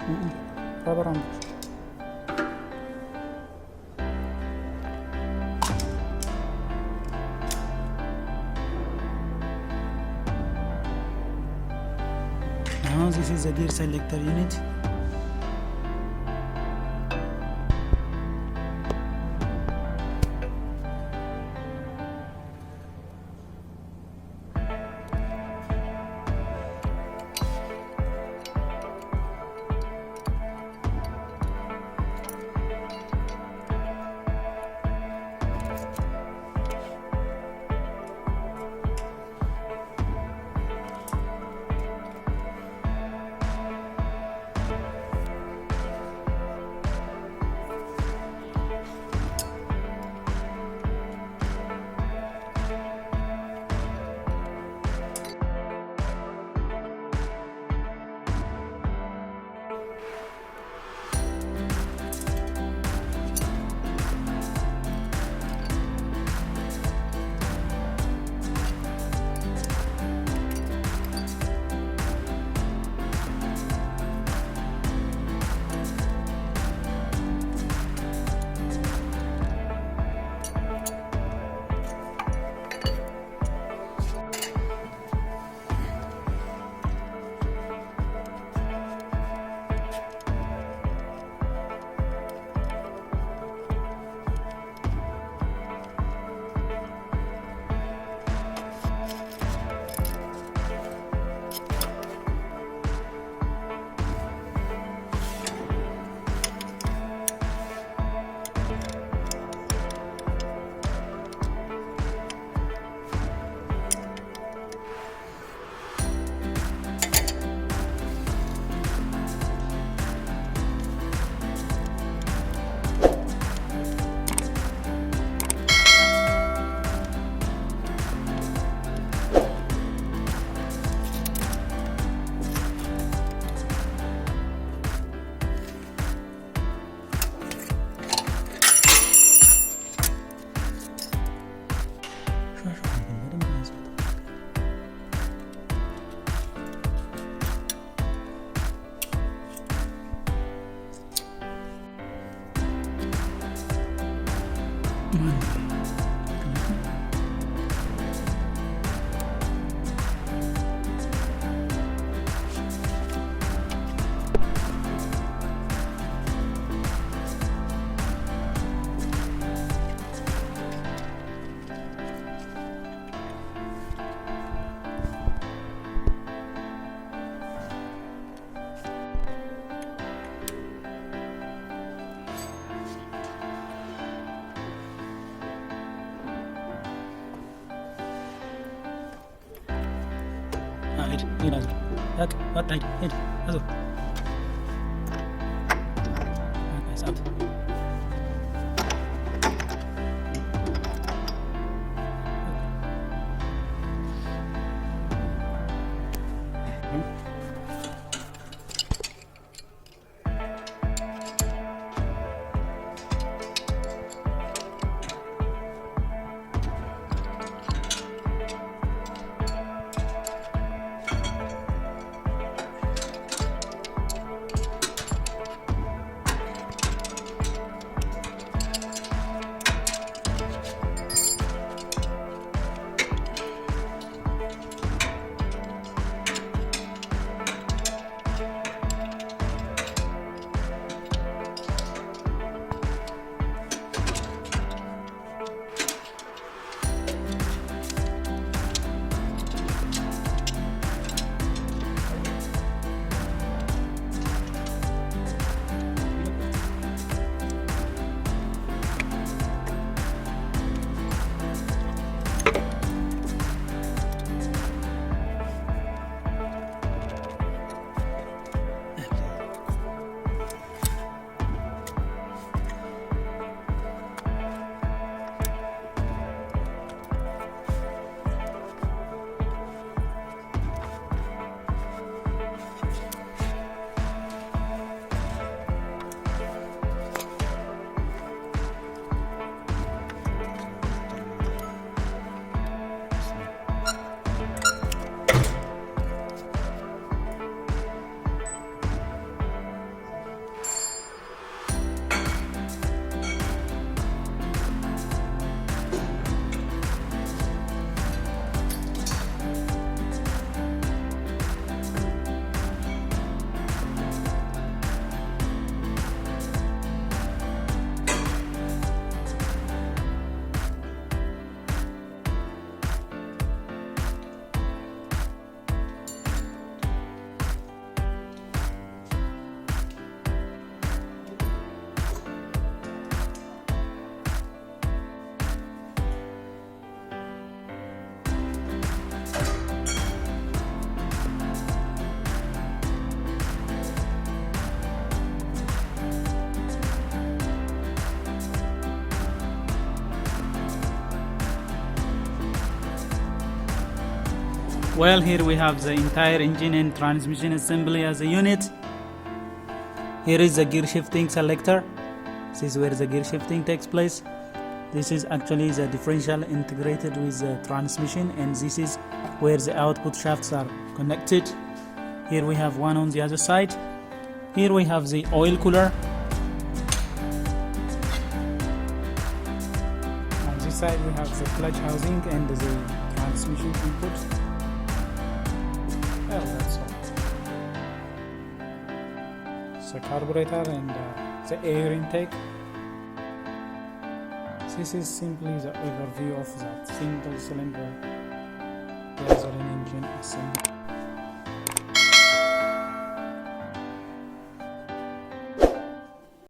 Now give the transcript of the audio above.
Rubber on. Now this is the gear selector unit. ሄድ አዙር ያቅ ወጣ ሄድ አዙር ሰዓት Well, here we have the entire engine and transmission assembly as a unit. Here is the gear shifting selector. This is where the gear shifting takes place. This is actually the differential integrated with the transmission, and this is where the output shafts are connected. Here we have one on the other side. Here we have the oil cooler. On this side we have the clutch housing and the transmission input. Well, that's all. The carburetor and the air intake. This is simply the overview of the single cylinder gasoline engine assembly.